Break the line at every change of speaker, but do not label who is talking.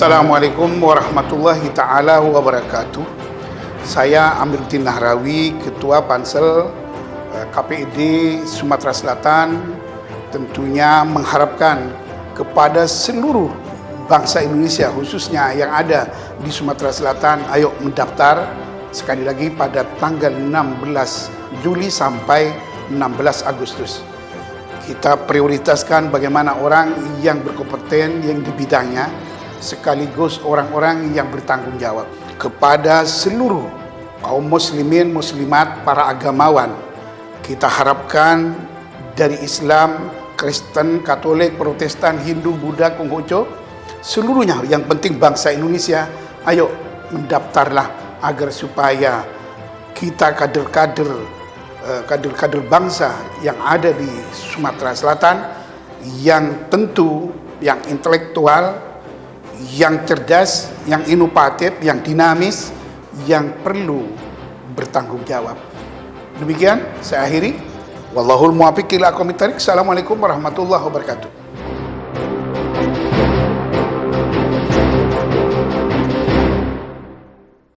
Assalamualaikum warahmatullahi ta'ala wabarakatuh. Saya Amiruddin Nahrawi, Ketua Pansel KPID Sumatera Selatan, tentunya mengharapkan kepada seluruh bangsa Indonesia, khususnya yang ada di Sumatera Selatan, ayo mendaftar sekali lagi pada tanggal 16 Juli sampai 16 Agustus. Kita prioritaskan bagaimana orang yang berkompeten yang di bidangnya, sekaligus orang-orang yang bertanggung jawab. Kepada seluruh kaum muslimin, muslimat, para agamawan, kita harapkan dari Islam, Kristen, Katolik, Protestan, Hindu, Buddha, Konghucu, seluruhnya, yang penting bangsa Indonesia, ayo mendaftarlah agar supaya kita kader-kader bangsa yang ada di Sumatera Selatan, yang tentu, yang intelektual, yang cerdas, yang inovatif, yang dinamis, yang perlu bertanggung jawab. Demikian saya akhiri. Wallahul muwaffiq ila aqwamit thoriq. Assalamualaikum warahmatullahi wabarakatuh.